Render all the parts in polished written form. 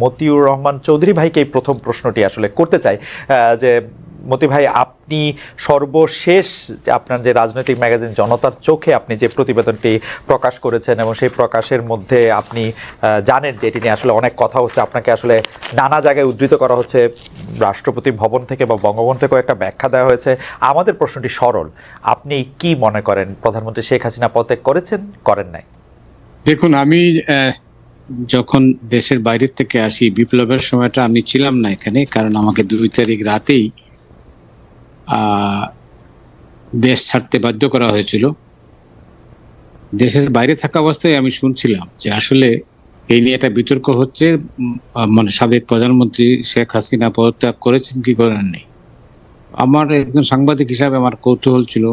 মতিউর রহমান চৌধুরী ভাইকে এই প্রথম প্রশ্নটি আসলে করতে চাই যে মতি ভাই, আপনি সর্বশেষ আপনার যে রাজনৈতিক ম্যাগাজিন জনতার চোখে আপনি যে প্রতিবেদনটি প্রকাশ করেছেন এবং সেই প্রকাশের মধ্যে আপনি জানেন যে এটি নিয়ে আসলে অনেক কথা হচ্ছে, আপনাকে আসলে নানা জায়গায় উদ্ধৃত করা হচ্ছে, রাষ্ট্রপতি ভবন থেকে বা বঙ্গভবন থেকেও একটা ব্যাখ্যা দেওয়া হয়েছে। আমাদের প্রশ্নটি সরল, আপনি কি মনে করেন প্রধানমন্ত্রী শেখ হাসিনা পদত্যাগ করেছেন, করেন নাই? দেখুন, আমি যখন দেশের বাইরের থেকে আসি বিপ্লবের সময়টা আমি ছিলাম না এখানে, কারণ আমাকে 2 তারিখ রাতেই দেশ ছাড়তে বাধ্য করা হয়েছিল। দেশের বাইরে থাকা অবস্থায় আমি শুনছিলাম যে আসলে এই নিয়ে একটা বিতর্ক হচ্ছে, মানে সাবেক প্রধানমন্ত্রী শেখ হাসিনা পদত্যাগ করেছেন কি করেন নাই। আমার একজন সাংবাদিক হিসাবে আমার কৌতূহল ছিল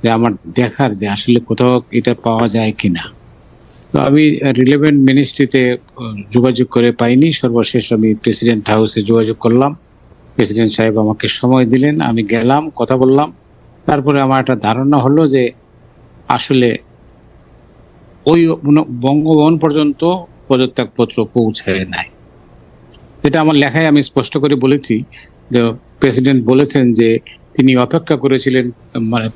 যে আমার দেখার যে আসলে কোথাও এটা পাওয়া যায় কিনা। তো আমি রিলেভেন্ট মিনিস্ট্রিতে যোগাযোগ করে পাইনি। সর্বশেষ আমি প্রেসিডেন্ট হাউসে যোগাযোগ করলাম, প্রেসিডেন্ট সাহেব আমাকে সময় দিলেন, আমি গেলাম, কথা বললাম। তারপরে আমার একটা ধারণা হলো যে আসলে ওই বঙ্গভবন পর্যন্ত পদত্যাগপত্র পৌঁছায় নাই। যেটা আমার লেখায় আমি স্পষ্ট করে বলেছি যে প্রেসিডেন্ট বলেছেন যে তিনি অপেক্ষা করেছিলেন, মানে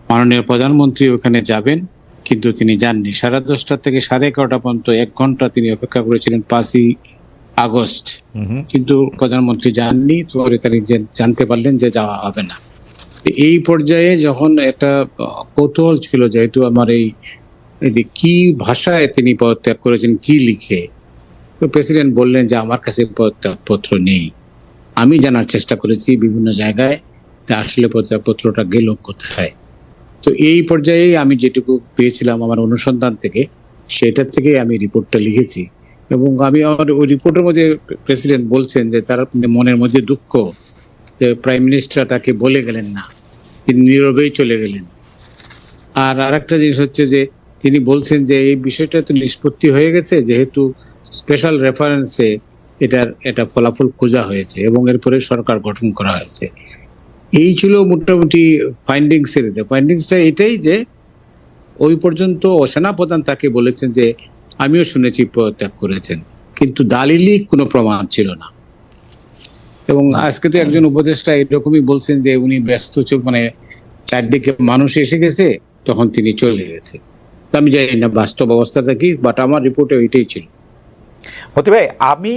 মাননীয় প্রধানমন্ত্রী ওখানে যাবেন, কিন্তু তিনি যাননি। 10:30 থেকে 11:30 পর্যন্ত 1 ঘন্টা তিনি অপেক্ষা করেছিলেন 5ই আগস্ট, কিন্তু প্রধানমন্ত্রী যাননি। পরে তিনি জানতে পারলেন যে যাওয়া হবে না। এই পর্যায়ে যখন একটা কৌতূহল ছিল, যেহেতু আমার এই কি ভাষায় তিনি পদত্যাগ করেছেন, কি লিখে, তো প্রেসিডেন্ট বললেন যে আমার কাছে পদত্যাগপত্র নেই। আমি জানার চেষ্টা করেছি বিভিন্ন জায়গায় আসলে পদত্যাগপত্রটা গেল কোথায়। তো এই পর্যায়ে আমি যেটুকু পেয়েছিলাম আমার অনুসন্ধান থেকে, সেটার থেকে আমি রিপোর্টটা লিখেছি। এবং আমি আমার ওই রিপোর্টের মধ্যে প্রেসিডেন্ট বলছেন যে তার মনের মধ্যে দুঃখ যে প্রাইম মিনিস্টার তাকে বলে গেলেন না, তিনি নীরবেই চলে গেলেন। আর আরেকটা জিনিস হচ্ছে যে তিনি বলছেন যে এই বিষয়টা তো নিষ্পত্তি হয়ে গেছে, যেহেতু স্পেশাল রেফারেন্সে এটা ফলাফল খোঁজা হয়েছে এবং এরপরে সরকার গঠন করা হয়েছে। এই ছিল মোটামুটি ফাইন্ডিংসটা এটাই যে ওই পর্যন্ত সেনাপ্রধান তাকে বলেছেন যে আমিও শুনেছি পদত্যাগ করেছেন, কিন্তু দালিলিক কোনো প্রমাণ ছিল না। এবং আজকে তো একজন উপদেষ্টা এরকমই বলছেন যে উনি ব্যস্ত, মানে চারদিকে মানুষ এসে গেছে, তখন তিনি চলে গেছে। আমি জানি না বাস্তব অবস্থাটা কি, বাট আমার রিপোর্টে ওইটাই ছিল। মতি ভাই, আমি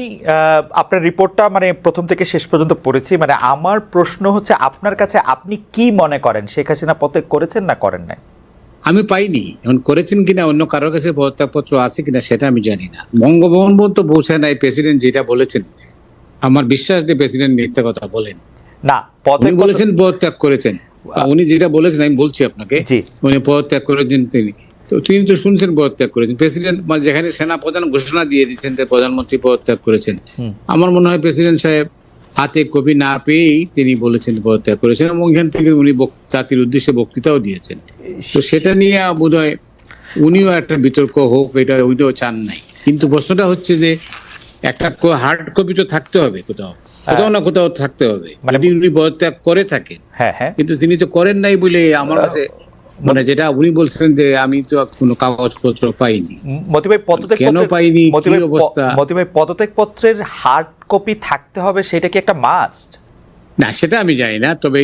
আপনার রিপোর্টটা মানে প্রথম থেকে শেষ পর্যন্ত পড়েছি। মানে আমার প্রশ্ন হচ্ছে আপনার কাছে, আপনি কি মনে করেন শেখ হাসিনা পদত্যাগ করেছেন না করেন নাই? আমি পাইনি, এখন করেছেন কিনা অন্য কারোর কাছে পদত্যাগপত্র আছে কিনা সেটা আমি জানি না। বঙ্গভবন পর্যন্ত পৌঁছায় নাই। প্রেসিডেন্ট যেটা বলেছেন, আমার বিশ্বাস যে প্রেসিডেন্ট মিথ্যা কথা বলেন না। উনি বলেছেন পদত্যাগ করেছেন, উনি যেটা বলেছেন আমি বলছি আপনাকে, উনি পদত্যাগ করেছেন। তিনি তো শুনছেন পদত্যাগ করেছেন। প্রেসিডেন্ট মানে যেখানে সেনাপ্রধান ঘোষণা দিয়ে দিচ্ছেন যে প্রধানমন্ত্রী পদত্যাগ করেছেন, আমার মনে হয় প্রেসিডেন্ট সাহেব হাতে কপি না পেয়েই তিনি বলেছেন পদত্যাগ করেছেন, এবং এখান থেকে উনি জাতির উদ্দেশ্যে বক্তৃতাও দিয়েছেন। তো সেটা নিয়ে বোধ হয় উনিও একটা বিতর্ক হোক, এটা উনিও চান নাই। কিন্তু প্রশ্নটা হচ্ছে যে একটা হার্ড কপি তো থাকতে হবে, কোথাও না কোথাও থাকতে হবে, যদি উনি পদত্যাগ করে থাকেন। কিন্তু তিনি তো করেন নাই বলে আমার কাছে মানে যেটা উনি বলছেন যে আমি তো কোনো কাগজপত্র পাইনি। কেন পাইনি, কি অবস্থা? পদত্যাগ পত্রের হার্ড কপি থাকতে হবে, সেটা কি একটা মাস্ট? না, সেটা আমি জানি না, তবে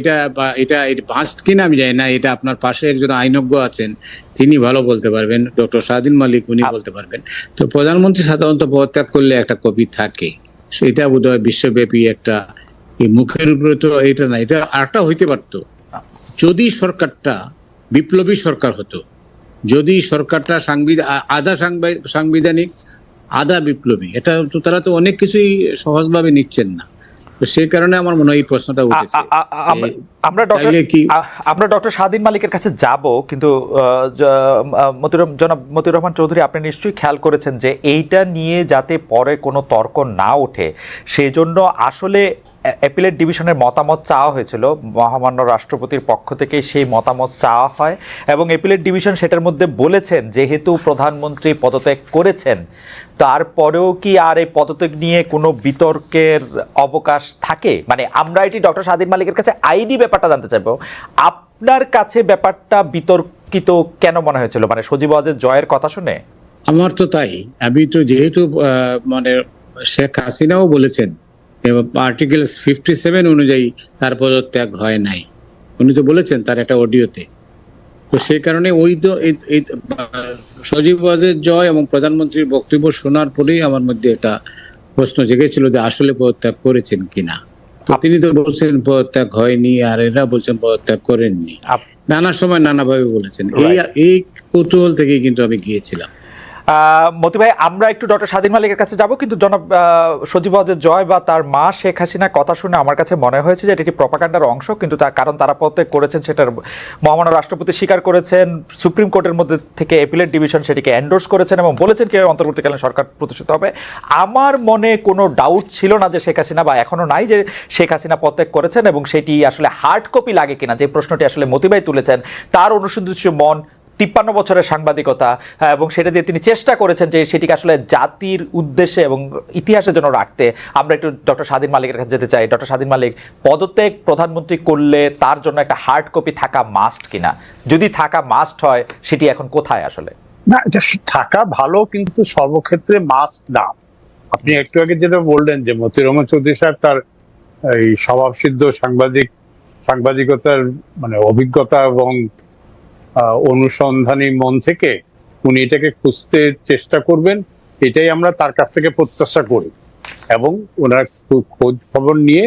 এটা মাস্ট কিনা আমি জানি না। এটা আপনার পাশে একজন আইনজ্ঞ আছেন, তিনি ভালো বলতে পারবেন, ডক্টর শাহদিন মালিক, উনি বলতে পারবেন। তো প্রধানমন্ত্রী সাধারণত পদত্যাগ করলে একটা কপি থাকে, সেটা বোধহয় বিশ্বব্যাপী একটা, মুখের উপরে তো এটা না। এটা আরেকটা হইতে পারতো যদি সরকারটা বিপ্লবী সরকার হতো, যদি সরকারটা আধা সাংবিধানিক আধা বিপ্লবী, এটা তো তারা তো অনেক কিছুই সহজভাবে নিচ্ছেন না। সেই কারণে আমার মনে হয় এই প্রশ্নটা উঠেছে। আমরা ডক্টর শাহদিন মালিকের কাছে যাব, কিন্তু জনাব মতিউর রহমান চৌধুরী, আপনি নিশ্চয়ই খেয়াল করেছেন যে এইটা নিয়ে যাতে পরে কোনো তর্ক না ওঠে, সেই জন্য আসলে অ্যাপিলেট ডিভিশনের মতামত চাওয়া হয়েছিল। মহামান্য রাষ্ট্রপতির পক্ষ থেকে সেই মতামত চাওয়া হয় এবং অ্যাপিলেট ডিভিশন সেটার মধ্যে বলেছেন যেহেতু প্রধানমন্ত্রী পদত্যাগ করেছেন, তারপরেও কি আর এই পদত্যাগ নিয়ে কোনো বিতর্কের অবকাশ থাকে? মানে আমরা এটি ডক্টর শাহদিন মালিকের কাছে আইনি ব্যাপারটা জানতে চাইবো, আপনার কাছে ব্যাপারটা বিতর্কিত কেন মনে হয়েছিল? মানে সজীব ওয়াজেদ জয়ের কথা শুনে? আমার তো তাই। আমি তো যেহেতু মানে শেখ হাসিনাও বলেছেন আর্টিকেল 57 অনুযায়ী তার পদত্যাগ হয় নাই, উনি তো বলেছেন তার একটা অডিওতে। তো সেই কারণে ওই তো এই সজীব ওয়াজেদ জয় এবং প্রধানমন্ত্রীর বক্তব্য শোনার পরেই আমার মধ্যে একটা প্রশ্ন জেগেছিল যে আসলে পদত্যাগ করেছেন কিনা। তো তিনি তো বলছেন পদত্যাগ হয়নি, আর এরা বলছেন পদত্যাগ করেননি, নানা সময় নানাভাবে বলেছেন। এই কৌতূহল থেকেই কিন্তু আমি গিয়েছিলাম। মতি ভাই, আমরা একটু ডক্টর স্বাধীন মালিকের কাছে যাব, কিন্তু জনাব সজীব ওয়াজেদ জয় বা তার মা শেখ হাসিনার কথা শুনে আমার কাছে মনে হয়েছে যে এটি প্রপাগান্ডার অংশ, কিন্তু তার কারণ তারা পদত্যাগ করেছেন সেটার মহামান্য রাষ্ট্রপতি স্বীকার করেছেন, সুপ্রিম কোর্টের মধ্যে থেকে অ্যাপিলেট ডিভিশন সেটিকে এন্ডোর্স করেছেন এবং বলেছেন কিভাবে অন্তর্বর্তীকালীন সরকার প্রতিষ্ঠিত হবে। আমার মনে কোনো ডাউট ছিল না যে শেখ হাসিনা, বা এখনো নাই যে শেখ হাসিনা পদত্যাগ করেছেন, এবং সেটি আসলে হার্ড কপি লাগে কিনা, যে প্রশ্নটি আসলে মতি ভাই তুলেছেন, তার অনুসন্ধিৎসু মন, 53 বছরের সাংবাদিকতা, এবং সেটা দিয়ে তিনি চেষ্টা করেছেন যে সেটিকে আসলে জাতির উদ্দেশ্যে এবং ইতিহাসের জন্য রাখতে। আমরা একটু ডক্টর স্বাধীন মালিকের কাছে যেতে চাই। ডক্টর স্বাধীন মালিক, পদত্যাগ প্রধানমন্ত্রী করলে তার জন্য একটা হার্ড কপি থাকা মাস্ট কিনা? যদি থাকা মাস্ট হয়, সেটি এখন কোথায় আসলে? না, এটা থাকা ভালো, কিন্তু সর্বক্ষেত্রে মাস্ট না। আপনি একটু আগে যেটা বললেন যে মতিউর রহমান চৌধুরী সাহেব তার এই স্বভাবসিদ্ধ সাংবাদিকতার মানে অভিজ্ঞতা এবং অনুসন্ধানী মন থেকে উনি এটাকে খুঁজতে চেষ্টা করবেন, এটাই আমরা তার কাছ থেকে প্রত্যাশা করি। এবং ওনার খোঁজ খবর নিয়ে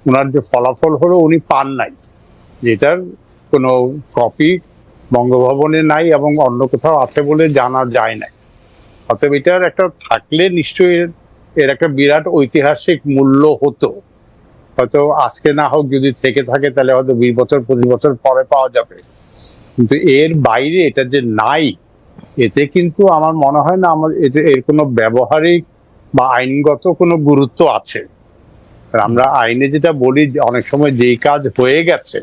ওনার যে ফলাফল হলো উনি পান নাই, যেটার কোনো কপি বঙ্গভবনে নাই এবং অন্য কোথাও আছে বলে জানা যায় না। অতএব এটার একটা থাকলে নিশ্চয়ই এর একটা বিরাট ঐতিহাসিক মূল্য হতো। হয়তো আজকে না হোক, যদি থেকে থাকে তাহলে হয়তো 20 বছর 25 বছর পরে পাওয়া যাবে। কিন্তু এর বাইরে এটা যে নাই, এতে কিন্তু আমার মনে হয় না এর কোনো ব্যবহারিক বা আইনগত কোনো গুরুত্ব আছে। আমরা আইনে যেটা বলি যে অনেক সময় যেই কাজ হয়ে গেছে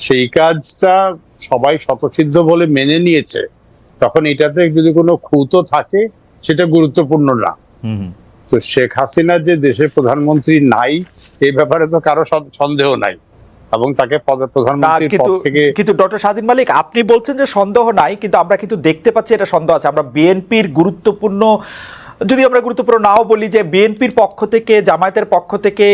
সেই কাজটা সবাই স্বতঃসিদ্ধ বলে মেনে নিয়েছে, তখন এটাতে যদি কোনো খুঁতো থাকে সেটা গুরুত্বপূর্ণ না। তো শেখ হাসিনা যে দেশের প্রধানমন্ত্রী নাই, এই ব্যাপারে তো কারো সন্দেহ নাই, এবং তাকে প্রধানমন্ত্রীর পদ থেকে। কিন্তু ডক্টর স্বাধীন মালিক, আপনি বলছেন যে সন্দেহ নাই, কিন্তু আমরা কিন্তু দেখতে পাচ্ছি এটা সন্দেহ আছে। আমরা বিএনপির গুরুত্বপূর্ণ, যদি আমরা গুরুত্বপূর্ণ নাও বলি, যে বিএনপির পক্ষ থেকে, জামায়াতের পক্ষ থেকে,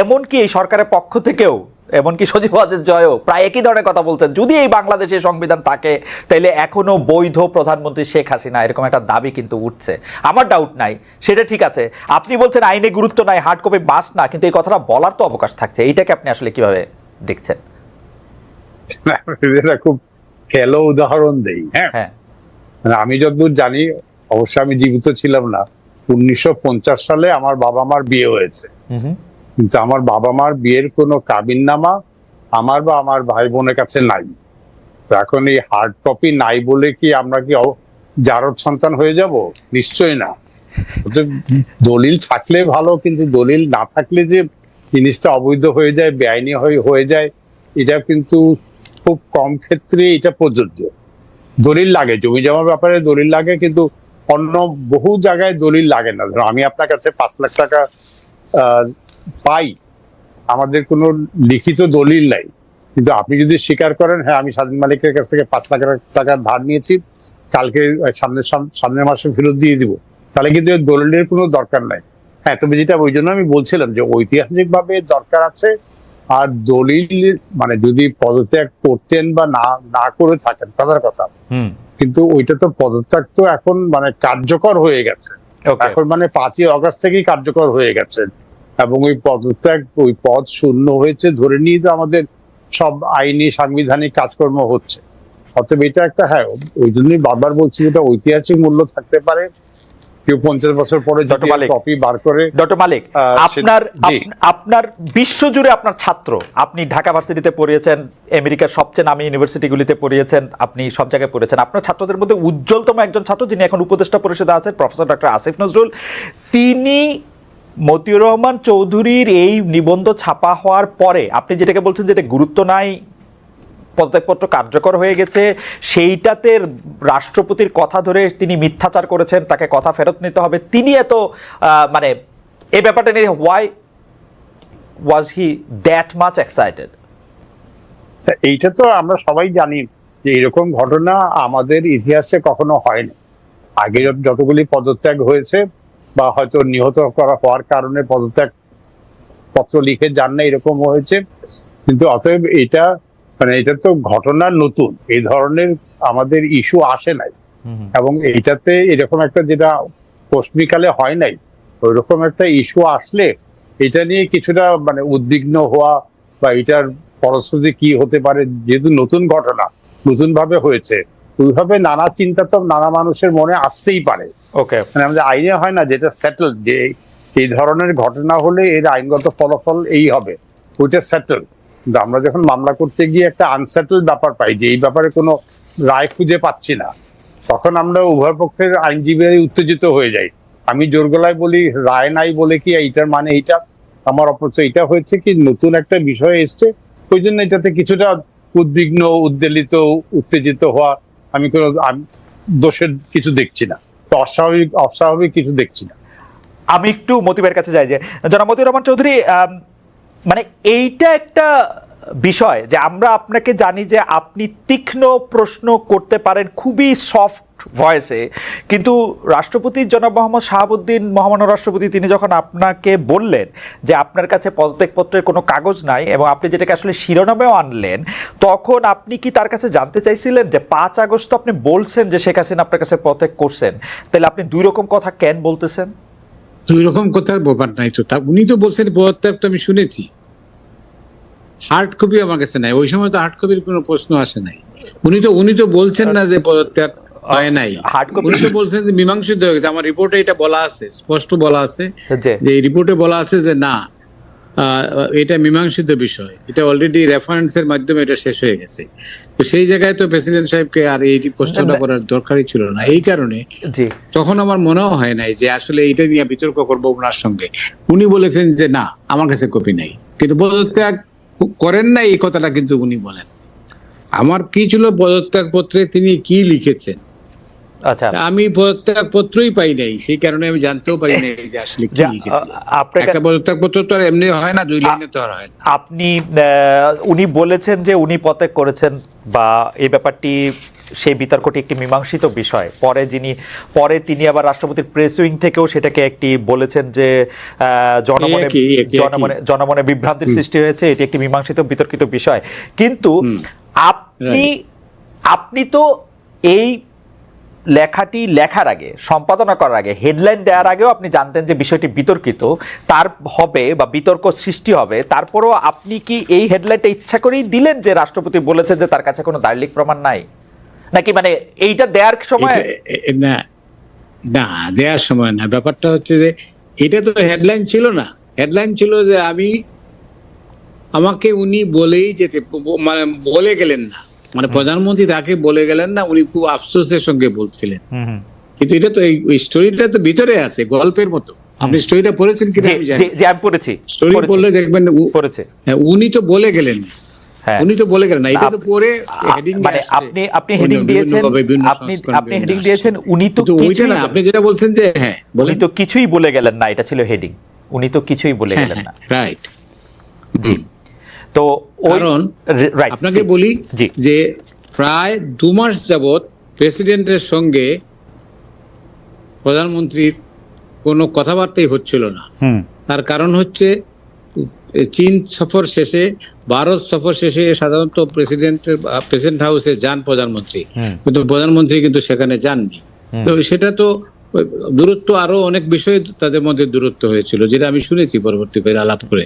এমনকি এই সরকারের পক্ষ থেকেও, এমনকি সজীব ওয়াজেদ জয়ও প্রায় একই ধরনের কথা বলছেন, যদি এই বাংলাদেশে সংবিধান থাকে তাইলে এখনো বৈধ প্রধানমন্ত্রী শেখ হাসিনা, এরকম একটা দাবি কিন্তু উঠছে। আমার ডাউট নাই, সেটা ঠিক আছে। আপনি বলছেন আইনে গুরুত্ব নাই, হার্ড কপি মাস্ট না, কিন্তু এই কথাটা বলার তো অবকাশ থাকছে। এইটাকে আপনি আসলে কিভাবে দেখছেন? এটা খুব খেলো উদাহরণ দেই। হ্যাঁ, আমি যতদূর জানি, অবশ্য আমি জীবিত ছিলাম না, 1950 সালে আমার বাবা মার বিয়ে হয়েছে, কিন্তু আমার বাবা মার বিয়ের কোনো কাবিননামা আমার বা আমার ভাই বোনের কাছে নাই। তো এখন এই হার্ড কপি নাই বলে কি আমরা কি জারদ সন্তান হয়ে যাব? নিশ্চয়ই না। দলিল থাকলে ভালো, কিন্তু দলিল না থাকলে যে জিনিসটা অবৈধ হয়ে যায়, বেআইনি হয়ে যায়, এটা কিন্তু খুব কম ক্ষেত্রে এটা প্রযোজ্য। দলিল লাগে, জমি জমার ব্যাপারে দলিল লাগে, কিন্তু অন্য বহু জায়গায় দলিল লাগে না। ধরো আমি আপনার কাছে 5 লাখ টাকা পাই, আমাদের কোনো লিখিত দলিল নাই, কিন্তু আপনি যদি স্বীকার করেন, হ্যাঁ আমি স্বাধীন মালিকের কাছ থেকে 5 লাখ টাকা ধার নিয়েছি, কালকে সামনের মাসে ফেরত দিয়ে দিব, তাহলে কিন্তু দলিলের কোনো দরকার নাই। হ্যাঁ, তবে যেটা ওই জন্য আমি বলছিলাম যে ঐতিহাসিক ভাবে দরকার আছে। আর দলিল মানে যদি পদত্যাগ করতেন বা না করে থাকেন তাদের কথা, কিন্তু ওইটা তো পদত্যাগ তো এখন মানে কার্যকর হয়ে গেছে। এখন মানে 5ই আগস্ট থেকেই কার্যকর হয়ে গেছে, এবং ওই পদত্যাগ, ওই পদ শূন্য হয়েছে ধরে নিয়ে যে আমাদের সব আইনি সাংবিধানিক কাজকর্ম হচ্ছে। অতএব এটা একটা, হ্যাঁ ওই জন্যই বারবার বলছি, যেটা ঐতিহাসিক মূল্য থাকতে পারে। কেউ 50 বছর পরে কপি বার করে। ডক্টর মালিক, আপনার বিশ্বজুড়ে আপনার ছাত্র, আপনি ঢাকা ভার্সিটিতে পড়িয়েছেন, আমেরিকার সবচেয়ে নামী ইউনিভার্সিটিগুলিতে পড়িয়েছেন, আপনি সব জায়গায় পড়েছেন। আপনার ছাত্রদের মধ্যে উজ্জ্বলতম একজন ছাত্র, যিনি এখন উপদেষ্টা পরিষদে আছেন, প্রফেসর ডক্টর আসিফ নজরুল, তিনি মতিউর রহমান চৌধুরীর এই নিবন্ধ ছাপা হওয়ার পরে, আপনি যেটাকে বলছেন যেটা গুরুত্ব নাই, পদত্যাগপত্র কার্যকর হয়ে গেছে, সেইটাতে রাষ্ট্রপতির কথা ধরে তিনি মিথ্যাচার করেছেন, তাকে কথা ফেরত নিতে হবে, তিনি এত মানে এই ব্যাপারটা নিয়ে why was he that much excited? এইটা তো আমরা সবাই জানি যে এরকম ঘটনা আমাদের ইতিহাসে কখনো হয়নি। আগে যতগুলি পদত্যাগ হয়েছে বা হয়তো নিহত করা হওয়ার কারণে পদত্যাগ পত্র লিখে যান না, এরকম হয়েছে। কিন্তু অতএব এটা এটা তো ঘটনা নতুন, এই ধরনের আমাদের ইস্যু আসে নাই, এবং এইটাতে এরকম একটা যেটা কোশমিকালে হয় নাই, ওইরকম একটা ইস্যু আসলে এটা নিয়ে কিছুটা উদ্বিগ্ন হওয়া বা এটার ফলশ্রুতি কি হতে পারে, যেহেতু নতুন ঘটনা, নতুন ভাবে হয়েছে, ওইভাবে নানা চিন্তা তো নানা মানুষের মনে আসতেই পারে। ওকে, আমাদের আইনে হয় না যেটা সেটেল, যে এই ধরনের ঘটনা হলে এর আইনগত ফলাফল এই হবে, ওইটা সেটেল। কিন্তু আমরা যখন মামলা করতে গিয়ে একটা আনসেটেল ব্যাপার পাই, যে এই ব্যাপারে কোনো রায় খুঁজে পাচ্ছি না, তখন আমরা উভয় পক্ষের আইনজীবীরা উত্তেজিত হয়ে যাই। আমি জোর গলায় বলি রায় নাই বলে কি এইটার মানে এইটা, আমার অপচয় এটা হয়েছে কি নতুন একটা বিষয় এসছে, ওই জন্য এটাতে কিছুটা উদ্বিগ্ন, উদ্বেলিত, উত্তেজিত হওয়া আমি কোনো দোষের কিছু দেখছি না, তো অস্বাভাবিক কিছু দেখছি না। আমি একটু মতিবের কাছে যাই যে জনাব মতিউর রহমান চৌধুরী, এইটা একটা বিষয় যে আমরা আপনাকে জানি যে আপনি তীক্ষ্ণ প্রশ্ন করতে পারেন খুবই সফট ভয়েসে, কিন্তু রাষ্ট্রপতি জনাব মোহাম্মদ শাহাবুদ্দিন, মহামান্য রাষ্ট্রপতি, তিনি যখন আপনাকে বললেন যে আপনার কাছে পদত্যাগপত্রের কোনো কাগজ নাই এবং আপনি যেটাকে আসলে শিরোনামেও আনলেন, তখন আপনি কি তার কাছে জানতে চাইছিলেন যে 5 আগস্ট তো আপনি বলছেন যে শেখ হাসিনা আপনার কাছে পদত্যাগ করছেন, তাহলে আপনি 2 রকম কথা কেন বলতেছেন? 2 রকম কথার ব্যাপার নাই তো, উনি তো বলছেন পদত্যাগ, তো আমি শুনেছি, হার্ড কপি আমার কাছে নাই, ওই সময় তো হার্ড কপির কোনো প্রশ্ন আসে নাই। উনি তো বলছেন না যে পদত্যাগ হয় নাই, উনি তো বলছেন যে মীমাংসিত হয়ে গেছে। আমার রিপোর্টে এটা বলা আছে, স্পষ্ট বলা আছে যে এই রিপোর্টে বলা আছে যে না, এটা মীমাংসিত বিষয়, এটা অলরেডি রেফারেন্সের মাধ্যমে এটা শেষ হয়ে গেছে। তো সেই জায়গায় তো প্রেসিডেন্ট সাহেবকে আর এই প্রশ্নটা করার দরকারই ছিল না। এই কারণে তখন আমার মনেও হয় নাই যে আসলে এটা নিয়ে বিতর্ক করবো ওনার সঙ্গে। উনি বলেছেন যে না, আমার কাছে কপি নাই, কিন্তু পদত্যাগ করেন না এই কথাটা কিন্তু উনি বলেন। আমার কি ছিল পদত্যাগ পত্রে তিনি কি লিখেছেন, আচ্ছা, আমি পদত্যাগ পত্রই পাই নাই, সেই কারণে আমি জানতেও পারি নাই যে আসলে কি লিখেছেন। একটা পদত্যাগ পত্র তো আর এমনি হয় না, 2 লাইনে তো আর হয় না। আপনি উনি বলেছেন যে উনি পদত্যাগ করেছেন, বা এই ব্যাপারটি, সেই বিতর্কটি একটি মীমাংসিত বিষয়। পরে তিনি আবার রাষ্ট্রপতির প্রেস উইং থেকেও সেটাকে একটি বলেছেন যে জনমনে বিভ্রান্তির সৃষ্টি হয়েছে, এটি একটি মীমাংসিত বিতর্কিত বিষয়। কিন্তু আপনি তো এই লেখাটি লেখার আগে, সম্পাদনা করার আগে, হেডলাইন দেওয়ার আগেও আপনি জানতেন যে বিষয়টি বিতর্কিত তার হবে বা বিতর্ক সৃষ্টি হবে, তারপরও আপনি কি এই হেডলাইনটা ইচ্ছা করেই দিলেন যে রাষ্ট্রপতি বলেছেন যে তার কাছে কোনো দালিলিক প্রমাণ নাই, নাকি এইটা দেওয়ার সময়? না, দেওয়ার সময় না, ব্যাপারটা হচ্ছে যে এটা তো হেডলাইন ছিল না। হেডলাইন ছিল যে আমাকে উনি বলেই যেতে, বলে গেলেন না, প্রধানমন্ত্রী তাকে বলে গেলেন না, উনি খুব আফসোসের সঙ্গে বলছিলেন। কিন্তু এটা তো এই স্টোরিটা তো ভিতরে আছে, গল্পের মতো। আপনি স্টোরিটা পড়েছেন কিনা আমি জানি, আমি পড়েছি। স্টোরি পড়লে দেখবেন উনি তো বলে গেলেন, উনি তো বলে গেলেন না, এটা তো পরে হেডিং আপনি হেডিং দিয়েছেন, আপনি হেডিং দিয়েছেন, উনি তো ওইটা না, আপনি যেটা বলছেন যে উনি তো কিছুই বলে গেলেন না, এটা ছিল হেডিং, উনি তো কিছুই বলে গেলেন না। রাইট। জি, তো কারণ আপনাকে বলি যে প্রায় 2 মাস যাবত প্রেসিডেন্টের সঙ্গে প্রধানমন্ত্রীর কোনো কথাবার্তাই হচ্ছিল না। তার কারণ হচ্ছে চীন সফর শেষে, ভারত সফর শেষে সাধারণত প্রেসিডেন্ট হাউসে যান প্রধানমন্ত্রী, কিন্তু প্রধানমন্ত্রী কিন্তু সেখানে যাননি। তো সেটা তো দূরত্ব, আরো অনেক বিষয় তাদের মধ্যে দূরত্ব হয়েছিল, যেটা আমি শুনেছি পরবর্তীকালে আলাপ করে।